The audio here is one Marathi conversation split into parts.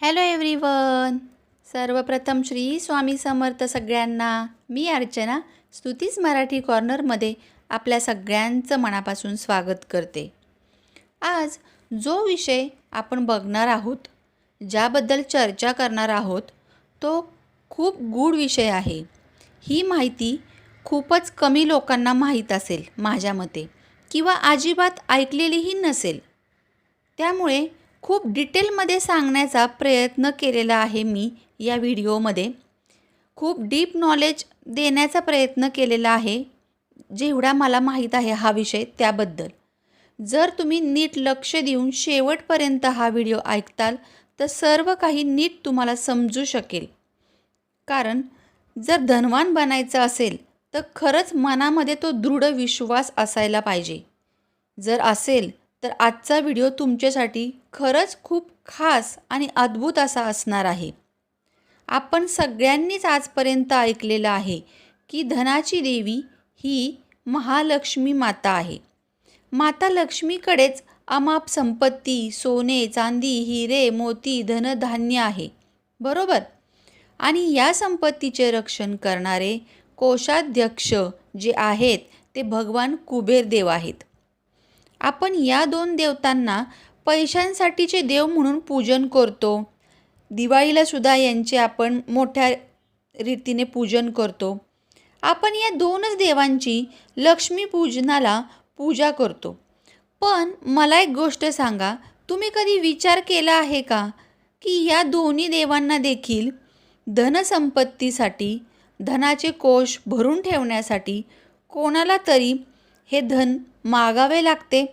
Hello everyone. सर्वप्रथम श्री स्वामी समर्थ सगळ्यांना. मी अर्चना स्तुतीस मराठी कॉर्नरमध्ये आपल्या सगळ्यांचं मनापासून स्वागत करते. आज जो विषय आपण बघणार आहोत, ज्याबद्दल चर्चा करणार आहोत, तो खूप गूढ विषय आहे. ही माहिती खूपच कमी लोकांना माहीत असेल माझ्या मते, किंवा अजिबात ऐकलेलीही नसेल. त्यामुळे खूप डिटेलमध्ये सांगण्याचा प्रयत्न केलेला आहे मी या व्हिडिओमध्ये. खूप डीप नॉलेज देण्याचा प्रयत्न केलेला आहे, जेवढा मला माहीत आहे हा विषय त्याबद्दल. जर तुम्ही नीट लक्ष देऊन शेवटपर्यंत हा व्हिडिओ ऐकताल तर सर्व काही नीट तुम्हाला समजू शकेल. कारण जर धनवान बनायचं असेल तर खरंच मनामध्ये तो दृढ विश्वास असायला पाहिजे. जर असेल तर आजचा व्हिडिओ तुमच्यासाठी खरंच खूप खास आणि अद्भुत असा असणार आहे. आपण सगळ्यांनीच आजपर्यंत ऐकलेलं आहे की धनाची देवी ही महालक्ष्मी माता आहे. माता लक्ष्मीकडेच अमाप संपत्ती, सोने, चांदी, हिरे, मोती, धनधान्य आहे, बरोबर. आणि या संपत्तीचे रक्षण करणारे कोषाध्यक्ष जे आहेत ते भगवान कुबेर देव आहेत. आपण या दोन देवतांना पैशांसाठीचे देव म्हणून पूजन करतो. दिवाळीला सुद्धा यांचे आपण मोठ्या रीतीने पूजन करतो. आपण या दोनच देवांची लक्ष्मी पूजनाला पूजा करतो. पण मला एक गोष्ट सांगा, तुम्ही कधी विचार केला आहे का की या दोन्ही देवांना देखील धनसंपत्तीसाठी, धनाचे कोश भरून ठेवण्यासाठी कोणाला तरी हे धन मागावे लागते?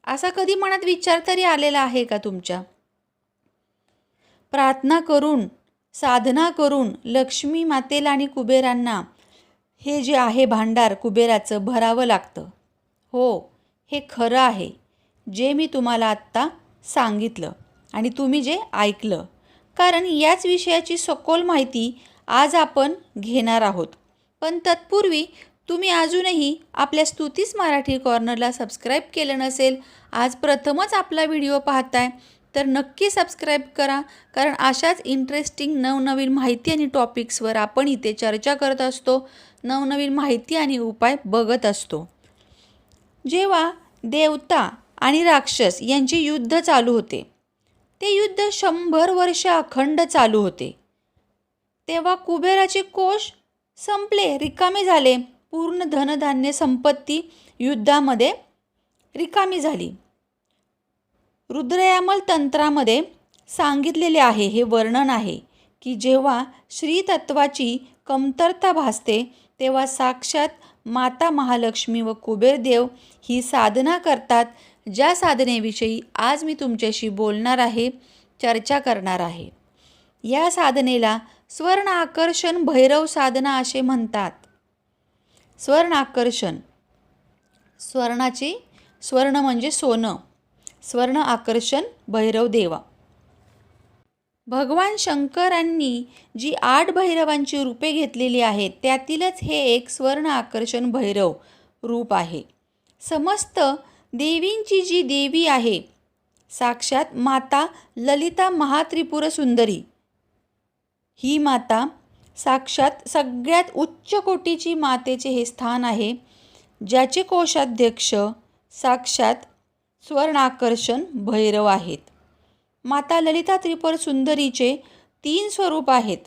असा कधी मनात विचार तरी आलेला आहे का तुमच्या? प्रार्थना करून, साधना करून लक्ष्मी मातेला आणि कुबेरांना हे जे आहे भांडार कुबेराचं भरावं लागतं. हो, हे खरं आहे जे मी तुम्हाला आत्ता सांगितलं आणि तुम्ही जे ऐकलं. कारण याच विषयाची सखोल माहिती आज आपण घेणार आहोत. पण तत्पूर्वी तुम्ही अजूनही आपल्या स्तुतीस मराठी कॉर्नरला सबस्क्राईब केलं नसेल, आज प्रथमच आपला व्हिडिओ पाहताय तर नक्की सबस्क्राईब करा. कारण अशाच इंटरेस्टिंग नवनवीन माहिती आणि टॉपिक्सवर आपण इथे चर्चा करत असतो, नवनवीन माहिती आणि उपाय बघत असतो. जेव्हा देवता आणि राक्षस यांचे युद्ध चालू होते, ते युद्ध 100 वर्ष अखंड चालू होते. तेव्हा कुबेराचे कोश संपले, रिकामे झाले. पूर्ण धनधान्य संपत्ती युद्धामध्ये रिकामी झाली. रुद्रयामल तंत्रामध्ये सांगितलेले आहे, हे वर्णन आहे की जेव्हा श्रीतत्वाची कमतरता भासते तेव्हा साक्षात माता महालक्ष्मी व कुबेरदेव ही साधना करतात. ज्या साधनेविषयी आज मी तुमच्याशी बोलणार आहे, चर्चा करणार आहे. या साधनेला स्वर्ण आकर्षण भैरव साधना असे म्हणतात. स्वर्ण आकर्षण, स्वर्ण म्हणजे सोनं, स्वर्ण आकर्षण भैरव देवा. भगवान शंकरांनी जी 8 भैरवांची रूपे घेतलेली आहेत त्यातीलच हे एक स्वर्ण आकर्षण भैरव रूप आहे. समस्त देवींची जी देवी आहे साक्षात माता ललिता महात्रिपुर सुंदरी. ही माता साक्षात सगळ्यात उच्च कोटीची मातेचे हे स्थान आहे, ज्याचे कोषाध्यक्ष साक्षात स्वर्णाकर्षण भैरव आहेत. माता ललिता त्रिपुर सुंदरीचे 3 स्वरूप आहेत.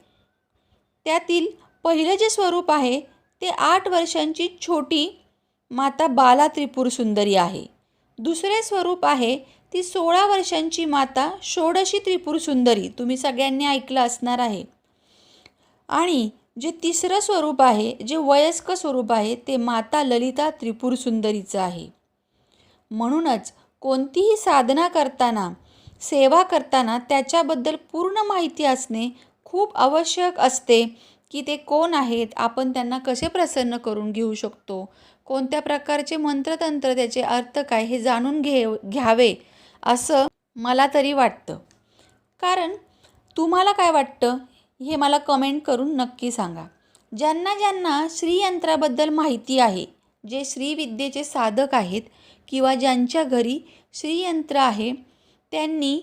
त्यातील पहिलं जे स्वरूप आहे ते 8 वर्षांची छोटी माता बाला त्रिपुर सुंदरी आहे. दुसरे स्वरूप आहे ती 16 वर्षांची माता षोडशी त्रिपुर सुंदरी, तुम्ही सगळ्यांनी ऐकलं असणार आहे. आणि जे तिसरं स्वरूप आहे, जे वयस्क स्वरूप आहे, ते माता ललिता त्रिपुर सुंदरीचं आहे. म्हणूनच कोणतीही साधना करताना, सेवा करताना त्याच्याबद्दल पूर्ण माहिती असणे खूप आवश्यक असते. की ते कोण आहेत, आपण त्यांना कसे प्रसन्न करून घेऊ शकतो, कोणत्या प्रकारचे मंत्रतंत्र, त्याचे अर्थ काय, हे जाणून घ्यावे असं मला तरी वाटतं. कारण तुम्हाला काय वाटतं हे मला कमेंट करून नक्की सांगा. ज्यांना ज्यांना श्रीयंत्राबद्दल माहिती आहे, जे श्रीविद्येचे साधक आहेत किंवा ज्यांच्या घरी श्रीयंत्र आहे, त्यांनी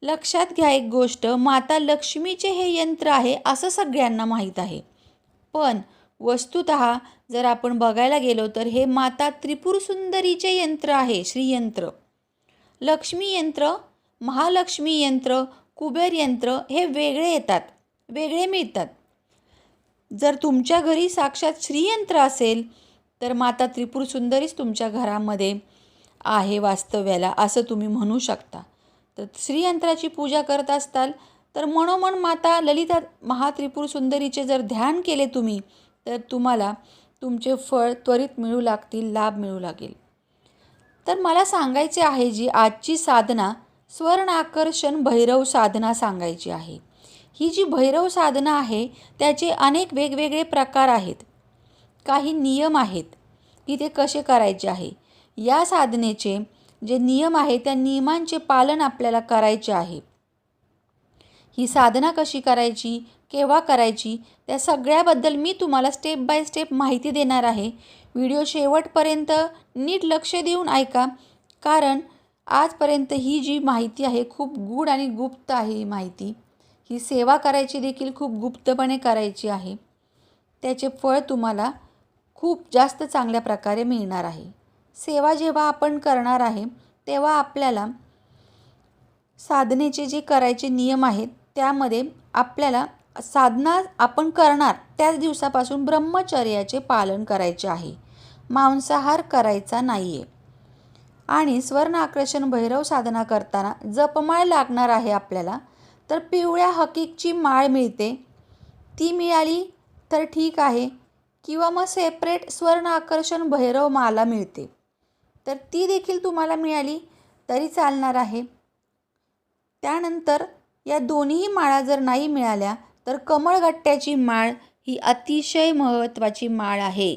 लक्षात घ्या एक गोष्ट, माता लक्ष्मीचे हे यंत्र आहे असं सगळ्यांना माहीत आहे. पण वस्तुतः जर आपण बघायला गेलो तर हे माता त्रिपुर सुंदरीचे यंत्र आहे, श्रीयंत्र. लक्ष्मी यंत्र, महालक्ष्मी यंत्र, कुबेर यंत्र हे वेगळे येतात, वेगळे मिळतात. जर तुमच्या घरी साक्षात श्रीयंत्र असेल तर माता त्रिपुर सुंदरीच तुमच्या घरामध्ये आहे वास्तव्याला, असं तुम्ही म्हणू शकता. तर श्रीयंत्राची पूजा करत असताल तर मनोमन माता ललिता महात्रिपुर सुंदरीचे जर ध्यान केले तुम्ही तर तुम्हाला तुमचे फळ त्वरित मिळू लागतील, लाभ मिळू लागेल. तर मला सांगायचे आहे, जी आजची साधना स्वर्ण आकर्षण भैरव साधना सांगायची आहे. ही जी भैरव साधना आहे त्याचे अनेक वेगवेगळे प्रकार आहेत, काही नियम आहेत की ते कसे करायचे आहे. या साधनेचे जे नियम आहे त्या नियमांचे पालन आपल्याला करायचे आहे. ही साधना कशी करायची, केव्हा करायची, त्या सगळ्याबद्दल मी तुम्हाला स्टेप बाय स्टेप माहिती देणार आहे. व्हिडिओ शेवटपर्यंत नीट लक्ष देऊन ऐका, कारण आजपर्यंत ही जी माहिती आहे खूप गूढ आणि गुप्त आहे. ही माहिती, ही सेवा करायची देखील खूप गुप्तपणे करायची आहे. त्याचे फळ तुम्हाला खूप जास्त चांगल्या प्रकारे मिळणार आहे. सेवा जेव्हा आपण करणार आहे तेव्हा आपल्याला साधनेचे जे करायचे नियम आहेत त्यामध्ये आपल्याला साधना आपण करणार त्याच दिवसापासून ब्रह्मचर्याचे पालन करायचे आहे. मांसाहार करायचा नाही आहे. आणि स्वर्ण आकर्षण भैरव साधना करताना जपमाळ लागणार आहे आपल्याला. तर पिवळ्या हकीकची माळ मिळते, ती मिळाली तर ठीक आहे, किंवा मग सेपरेट स्वर्ण आकर्षण भैरव माला मिळते तर ती देखील तुम्हाला मिळाली तरी चालणार आहे. त्यानंतर या दोन्ही माळा जर नाही मिळाल्या तर कमळगट्ट्याची माळ ही अतिशय महत्त्वाची माळ आहे.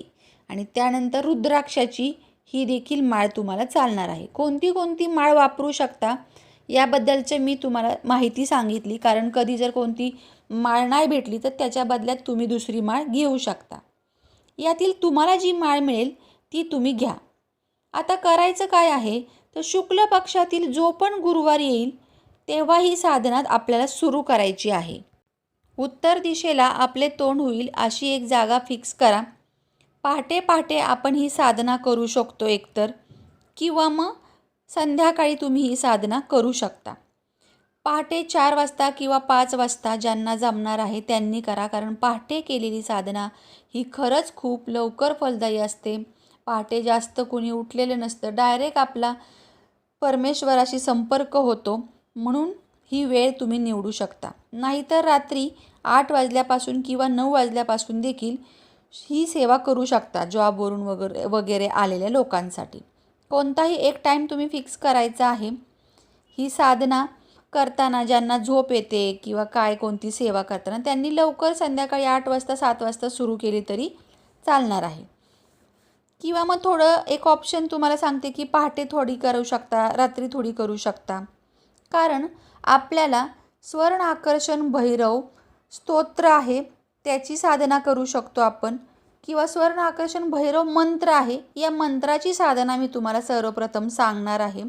आणि त्यानंतर रुद्राक्षाची ही देखील माळ तुम्हाला चालणार आहे. कोणती कोणती माळ वापरू शकता याबद्दलचे मी तुम्हाला माहिती सांगितली, कारण कधी जर कोणती माळ नाही भेटली तर त्याच्या बदल्यात तुम्ही दुसरी माळ घेऊ शकता. यातील तुम्हाला जी माळ मिळेल ती तुम्ही घ्या. आता करायचं काय आहे तर शुक्ल पक्षातील जो पण गुरुवार येईल तेव्हा ही साधना आपल्याला सुरू करायची आहे. उत्तर दिशेला आपले तोंड होईल अशी एक जागा फिक्स करा. पहाटे पहाटे आपण ही साधना करू शकतो एकतर, किंवा मग संध्याकाळी तुम्ही ही साधना करू शकता. पहाटे 4 वाजता किंवा 5 वाजता ज्यांना जमणार आहे त्यांनी करा, कारण पहाटे केलेली साधना ही खरंच खूप लवकर फलदायी असते. पहाटे जास्त कोणी उठलेलं नसतं, डायरेक्ट आपला परमेश्वराशी संपर्क होतो, म्हणून ही वेळ तुम्ही निवडू शकता. नाहीतर रात्री 8 वाजल्यापासून किंवा 9 वाजल्यापासून देखील ही सेवा करू शकता, जॉबवरून वगैरे आलेल्या लोकांसाठी. कोणताही एक टाईम तुम्ही फिक्स करायचा आहे. ही साधना करताना ज्यांना झोप येते किंवा काय कोणती सेवा करताना त्यांनी लवकर संध्याकाळी 8 वाजता 7 वाजता सुरू केली तरी चालणार आहे. किंवा मग थोडं एक ऑप्शन तुम्हाला सांगते की पहाटे थोडी करू शकता, रात्री थोडी करू शकता. कारण आपल्याला स्वर्ण आकर्षण भैरव स्तोत्र आहे त्याची साधना करू शकतो आपण, किंवा स्वर्ण आकर्षण भैरव मंत्र आहे, या मंत्राची साधना मी तुम्हाला सर्वप्रथम सांगणार आहे.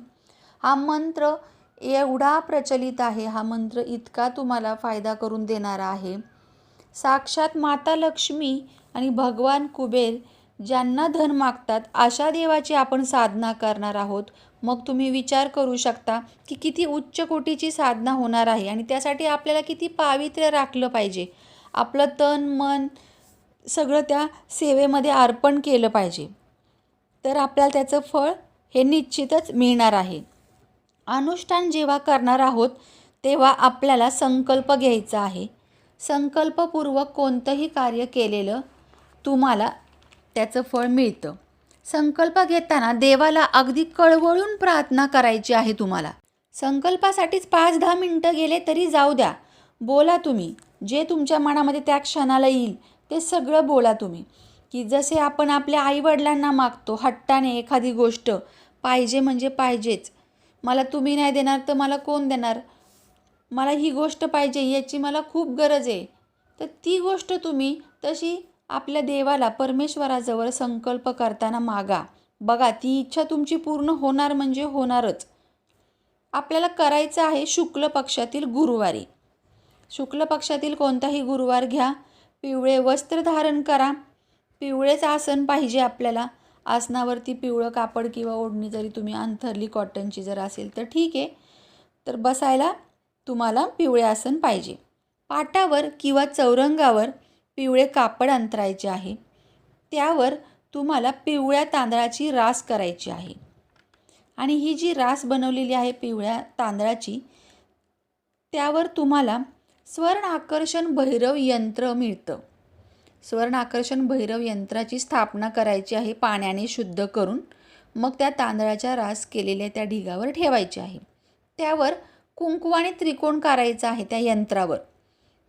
हा मंत्र एवढा प्रचलित आहे, हा मंत्र इतका तुम्हाला फायदा करून देणारा आहे. साक्षात माता लक्ष्मी आणि भगवान कुबेर ज्यांना धन मागतात अशा देवाची आपण साधना करणार आहोत. मग तुम्ही विचार करू शकता की किती उच्च कोटीची साधना होणार आहे. आणि त्यासाठी आपल्याला किती पावित्र्य राखलं पाहिजे, आपलं तन मन सगळं त्या सेवेमध्ये अर्पण केलं पाहिजे, तर आपल्याला त्याचं फळ हे निश्चितच मिळणार आहे. अनुष्ठान जेव्हा करणार आहोत तेव्हा आपल्याला संकल्प घ्यायचा आहे. संकल्पपूर्वक कोणतंही कार्य केलेलं तुम्हाला त्याचं फळ मिळतं. संकल्प घेताना देवाला अगदी कळवळून प्रार्थना करायची आहे तुम्हाला. संकल्पासाठीच 5-10 मिनटं गेले तरी जाऊ द्या, बोला तुम्ही. जे तुमच्या मनामध्ये त्या क्षणाला येईल ते सगळं बोला तुम्ही. की जसे आपण आपल्या आईवडिलांना मागतो हट्टाने एखादी गोष्ट, पाहिजे म्हणजे पाहिजेच, मला तुम्ही नाही देणार तर मला कोण देणार, मला ही गोष्ट पाहिजे, याची मला खूप गरज आहे, तर ती गोष्ट तुम्ही तशी आपल्या देवाला परमेश्वराजवळ संकल्प करताना मागा. बघा ती इच्छा तुमची पूर्ण होणार म्हणजे होणारच. आपल्याला करायचं आहे शुक्ल पक्षातील गुरुवारी. शुक्ल पक्षातील कोणताही गुरुवार घ्या, पिवळे वस्त्र धारण करा, पिवळेच आसन पाहिजे आपल्याला. आसनावरती पिवळं कापड किंवा ओढणी जरी तुम्ही अंथरली कॉटनची जर असेल तर ठीक आहे. तर बसायला तुम्हाला पिवळे आसन पाहिजे. पाटावर किंवा चौरंगावर पिवळे कापड अंतरायचे आहे. त्यावर तुम्हाला पिवळ्या तांदळाची रास करायची आहे. आणि ही जी रास बनवलेली आहे पिवळ्या तांदळाची, त्यावर तुम्हाला स्वर्ण आकर्षण भैरव यंत्र मिळतं. स्वर्ण आकर्षण भैरव यंत्राची स्थापना करायची आहे पाण्याने शुद्ध करून. मग त्या तांदळाच्या रास केलेल्या त्या ढिगावर ठेवायची आहे. त्यावर कुंकवाने त्रिकोण काढायचा आहे त्या यंत्रावर.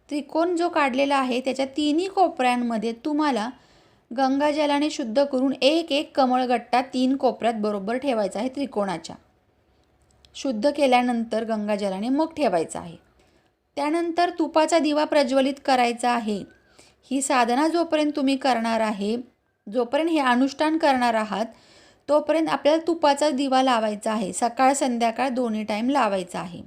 त्रिकोण जो काढलेला आहे त्याच्या तिन्ही कोपऱ्यांमध्ये तुम्हाला गंगाजलाने शुद्ध करून एक एक कमळगट्टा 3 कोपऱ्यात बरोबर ठेवायचा आहे त्रिकोणाच्या. शुद्ध केल्यानंतर गंगाजलाने मग ठेवायचा आहे. त्यानंतर तुपाचा दिवा प्रज्वलित करायचा आहे. ही साधना जोपर्यंत तुम्ही करणार आहे, जोपर्यंत हे अनुष्ठान करणार आहात, तोपर्यंत आपल्याला तुपाचा दिवा लावायचा आहे. सकाळ संध्याकाळ दोन्ही टाईम लावायचा आहे.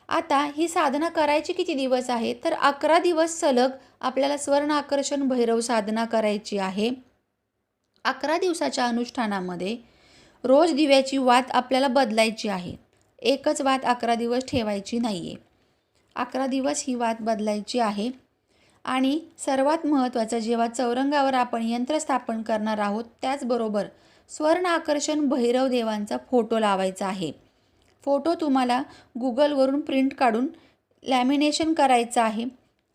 आता ही साधना करायची किती दिवस आहे, तर 11 दिवस सलग आपल्याला स्वर्ण आकर्षण भैरव साधना करायची आहे. 11 दिवसाच्या अनुष्ठानामध्ये रोज दिव्याची वात आपल्याला बदलायची आहे. एकच वात 11 दिवस ठेवायची नाही आहे. 11 दिवस ही वात बदलायची आहे. आणि सर्वात महत्त्वाचं, जेव्हा चौरंगावर आपण यंत्र स्थापन करणार आहोत त्याचबरोबर स्वर्ण आकर्षण भैरव देवांचा फोटो लावायचा आहे. फोटो तुम्हाला गुगलवरून प्रिंट काढून लॅमिनेशन करायचं आहे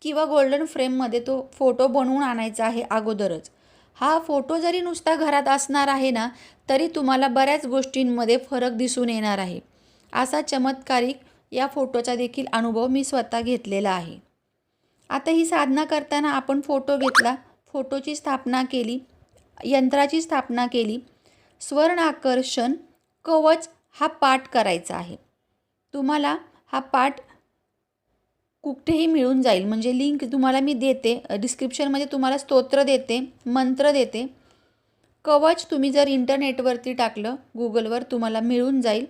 किंवा गोल्डन फ्रेममध्ये तो फोटो बनवून आणायचा आहे अगोदरच. हा फोटो जरी नुसता घरात असणार आहे ना, तरी तुम्हाला बऱ्याच गोष्टींमध्ये फरक दिसून येणार आहे. असा चमत्कारिक या फोटोचा देखील अनुभव मी स्वतः घेतलेला आहे. आता ही साधना करताना आपण फोटो घेतला, फोटोची स्थापना केली, यंत्राची स्थापना केली. स्वर्ण आकर्षण कवच हा पाठ करायचा आहे. तुम्हाला हा पाठ कुठेही मिळून जाईल, म्हणजे लिंक तुम्हाला मी देते डिस्क्रिप्शनमध्ये, तुम्हाला स्तोत्र देते, मंत्र देते. कवच तुम्ही जर इंटरनेटवरती टाकलं गुगलवर तुम्हाला मिळून जाईल.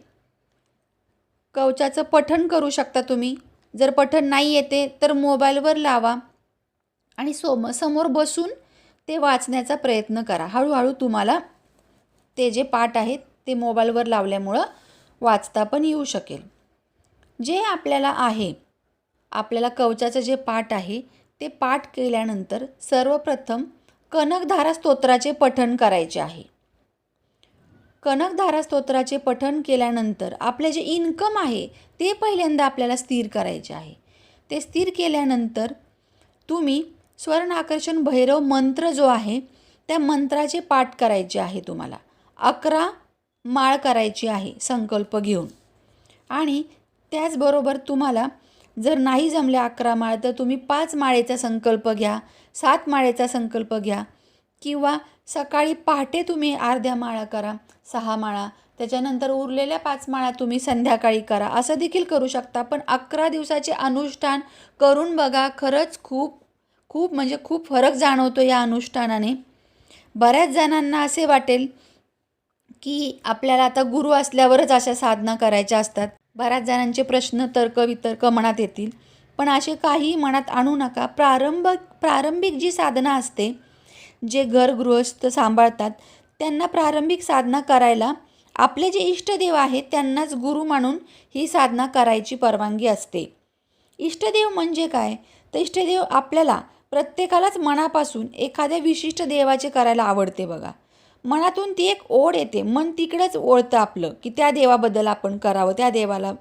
कवचाचं पठण करू शकता तुम्ही. जर पठण नाही येते तर मोबाईलवर लावा आणि समोर बसून ते वाचण्याचा प्रयत्न करा. हळूहळू तुम्हाला ते जे पाठ आहेत ते मोबाईलवर लावल्यामुळं वाचता पण येऊ शकेल. जे आपल्याला आहे, आपल्याला कवचाचं जे पाठ आहे ते पाठ केल्यानंतर सर्वप्रथम कनकधारा स्तोत्राचे पठण करायचे आहे. कनकधारा स्तोत्राचे पठण केल्यानंतर आपले जे इन्कम आहे ते पहिल्यांदा आपल्याला स्थिर करायचे आहे. ते स्थिर केल्यानंतर तुम्ही स्वर्ण आकर्षण भैरव मंत्र जो आहे त्या मंत्राचे पाठ करायचे आहे. तुम्हाला 11 माळ करायची आहे संकल्प घेऊन. आणि त्याचबरोबर तुम्हाला जर नाही जमले 11 माळ तर तुम्ही 5 माळेचा संकल्प घ्या, 7 माळेचा संकल्प घ्या, किंवा सकाळी पहाटे तुम्ही अर्ध्या माळा करा, 6 माळा, त्याच्यानंतर उरलेल्या 5 माळा तुम्ही संध्याकाळी करा, असं देखील करू शकता. पण 11 दिवसाचे अनुष्ठान करून बघा, खरंच खूप म्हणजे खूप फरक जाणवतो या अनुष्ठानाने. बऱ्याच जणांना असे वाटेल की आपल्याला आता गुरु असल्यावरच अशा साधना करायच्या असतात. बऱ्याच जणांचे प्रश्न तर्कवितर्क मनात येतील, पण असे काही मनात आणू नका. प्रारंभिक जी साधना असते, जे घर गृहस्थ सांभाळतात त्यांना प्रारंभिक साधना करायला आपले जे इष्टदेव आहेत त्यांनाच गुरु मानून ही साधना करायची परवानगी असते. इष्टदेव म्हणजे काय, तर इष्टदेव आपल्याला प्रत्येकालाच मनापासून एखाद्या विशिष्ट देवाचे करायला आवडते बघा. मनातून ती एक ओढ येते, मन तिकडेच ओढतं आपलं की त्या देवाबद्दल आपण करावं, त्या देवाला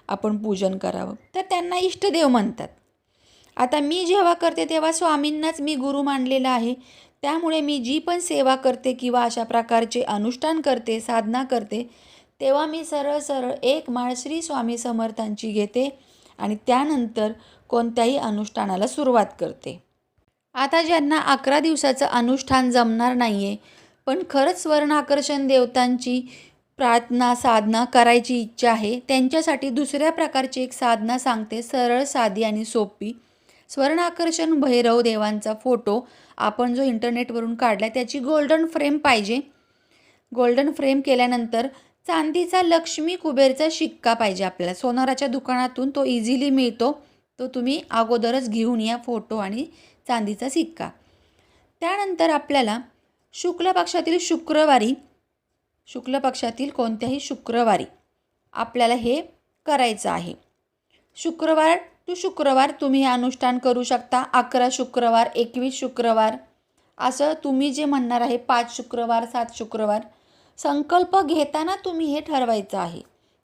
आपण पूजन करावं, तर त्यांना इष्टदेव म्हणतात. आता मी जेव्हा करते तेव्हा स्वामींनाच मी गुरु मानलेलं आहे. त्यामुळे मी जी पण सेवा करते किंवा अशा प्रकारचे अनुष्ठान करते, साधना करते, तेव्हा मी सरळ एक माळ श्री स्वामी समर्थांची घेते आणि त्यानंतर कोणत्याही अनुष्ठानाला सुरुवात करते. आता ज्यांना 11 दिवसाचं अनुष्ठान जमणार नाही आहे, पण खरंच स्वर्ण आकर्षण देवतांची प्रार्थना साधना करायची इच्छा आहे, त्यांच्यासाठी दुसऱ्या प्रकारची एक साधना सांगते, सरळ साधी आणि सोपी. स्वर्ण आकर्षण भैरव देवांचा फोटो आपण जो इंटरनेटवरून काढला त्याची गोल्डन फ्रेम पाहिजे. गोल्डन फ्रेम केल्यानंतर चांदीचा लक्ष्मी कुबेरचा शिक्का पाहिजे आपल्याला. सोनाराच्या दुकानातून तो इझिली मिळतो. तो तुम्ही अगोदरच घेऊन या, फोटो आणि चांदीचा सिक्का. त्यानंतर आपल्याला शुक्ल पक्षातील कोणत्याही शुक्रवारी आपल्याला हे करायचं आहे. शुक्रवार टू शुक्रवार तुम्ही हे अनुष्ठान करू शकता. 11 शुक्रवार, 21 शुक्रवार, असं तुम्ही जे म्हणणार आहे, 5 शुक्रवार, 7 शुक्रवार. संकल्प घेताना तुम्ही हे ठरवायचं आहे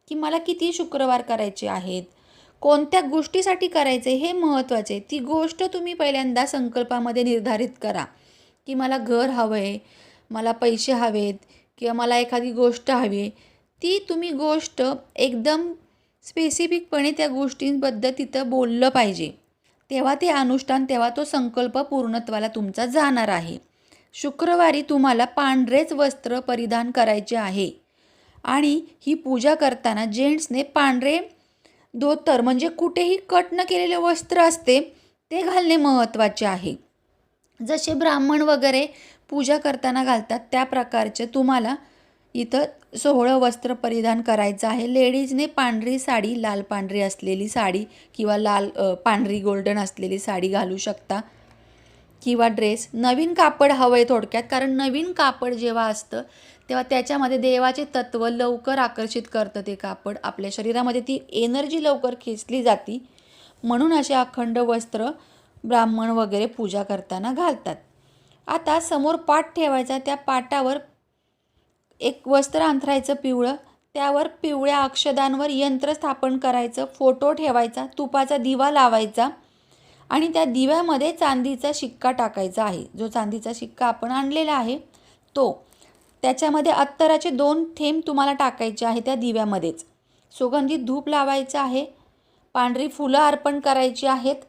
की मला किती शुक्रवार करायचे आहेत, कोणत्या गोष्टीसाठी करायचे हे महत्त्वाचे आहे. ती गोष्ट तुम्ही पहिल्यांदा संकल्पामध्ये निर्धारित करा की मला घर हवं आहे, मला पैसे हवेत किंवा मला एखादी गोष्ट हवी आहे. ती तुम्ही गोष्ट एकदम स्पेसिफिकपणे त्या गोष्टींबद्दल तिथं बोललं पाहिजे. तेव्हा ते अनुष्ठान, तेव्हा तो संकल्प पूर्णत्वाला तुमचा जाणार आहे. शुक्रवारी तुम्हाला पांढरेच वस्त्र परिधान करायचे आहे आणि ही पूजा करताना जेंट्सने पांढरे धोतर म्हणजे कुठेही कट न केलेले वस्त्र असते ते घालणे महत्त्वाचे आहे. जसे ब्राह्मण वगैरे पूजा करताना घालतात त्या प्रकारचे तुम्हाला इथं सोहळं वस्त्र परिधान करायचं आहे. लेडीजने पांढरी साडी, लाल पांढरी असलेली साडी किंवा लाल पांढरी गोल्डन असलेली साडी घालू शकता किंवा ड्रेस. नवीन कापड हवं आहे थोडक्यात, कारण नवीन कापड जेव्हा असतं तेव्हा त्याच्यामध्ये देवाचे तत्त्व लवकर आकर्षित करतं. ते कापड आपल्या शरीरामध्ये ती एनर्जी लवकर खेचली जाती, म्हणून असे अखंड वस्त्र ब्राह्मण वगैरे पूजा करताना घालतात. आता समोर पाट ठेवायचा, त्या पाटावर एक वस्त्र अंथरायचं पिवळं, त्यावर पिवळ्या अक्षदांवर यंत्र स्थापन करायचं, फोटो ठेवायचा, तुपाचा दिवा लावायचा आणि त्या दिव्यामध्ये चांदीचा शिक्का टाकायचा आहे. जो चांदीचा शिक्का आपण आणलेला आहे तो, त्याच्यामध्ये अत्तराचे 2 थेंब तुम्हाला टाकायचे आहे त्या दिव्यामध्येच. सुगंधित धूप लावायचं आहे, पांढरी फुलं अर्पण करायची आहेत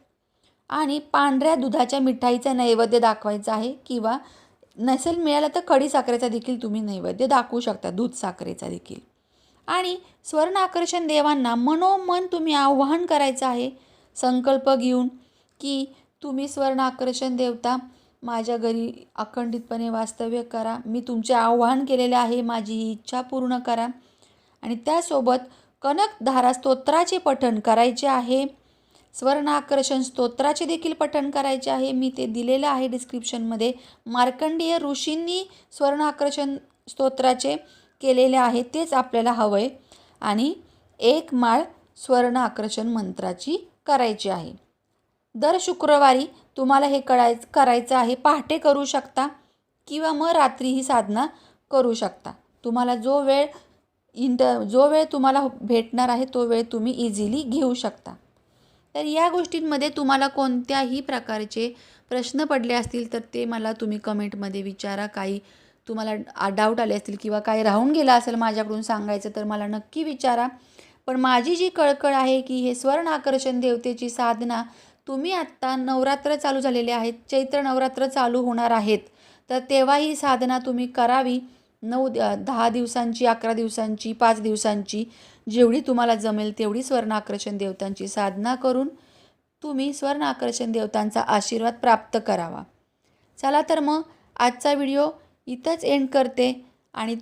आणि पांढऱ्या दुधाच्या मिठाईचा नैवेद्य दाखवायचा आहे किंवा नसेल मिळालं तर खडी साखरेचा देखील तुम्ही नैवेद्य दाखवू शकता, दूध साखरेचा देखील. आणि स्वर्ण आकर्षण देवांना मनोमन तुम्ही आवाहन करायचं आहे संकल्प घेऊन की तुम्ही स्वर्ण आकर्षण देवता माझ्या घरी अखंडितपणे वास्तव्य करा, मी तुमचे आवाहन केलेले आहे, माझी ही इच्छा पूर्ण करा. आणि त्यासोबत कनकधारा स्तोत्राचे पठण करायचे आहे, स्वर्ण आकर्षण स्तोत्राचे देखील पठण करायचे आहे. मी ते दिलेलं आहे डिस्क्रिप्शनमध्ये. मार्कंडेय ऋषींनी स्वर्ण आकर्षण स्तोत्राचे केलेले आहे, तेच आपल्याला हवं आहे. आणि 1 माळ स्वर्ण आकर्षण मंत्राची करायची आहे. दर शुक्रवारी तुम्हाला हे करायचं आहे. पहाटे करू शकता किंवा मग रात्री ही साधना करू शकता. तुम्हाला जो वेळ तुम्हाला भेटणार आहे तो वेळ तुम्ही इझिली घेऊ शकता. तर या गोष्टींमध्ये तुम्हाला कोणत्याही प्रकारचे प्रश्न पडले असतील तर ते मला तुम्ही कमेंटमध्ये विचारा. काही तुम्हाला डाऊट आले असतील किंवा काही राहून गेला असेल माझ्याकडून सांगायचं तर मला नक्की विचारा. पण माझी जी कळकळ आहे की हे स्वर्ण आकर्षण देवतेची साधना तुम्ही आत्ता नवरात्र चालू झालेले आहेत, चैत्र नवरात्र चालू होणार आहेत, तर तेव्हा ही साधना तुम्ही करावी. 10 दिवसांची, 11 दिवसांची, 5 दिवसांची, जेवढी तुम्हाला जमेल तेवढी स्वर्ण आकर्षण देवतांची साधना करून तुम्ही स्वर्ण आकर्षण देवतांचा आशीर्वाद प्राप्त करावा. चला तर मग आजचा व्हिडिओ इथंच एंड करते आणि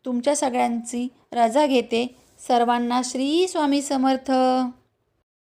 तुमच्या सगळ्यांची रजा घेते. सर्वांना श्री स्वामी समर्थ.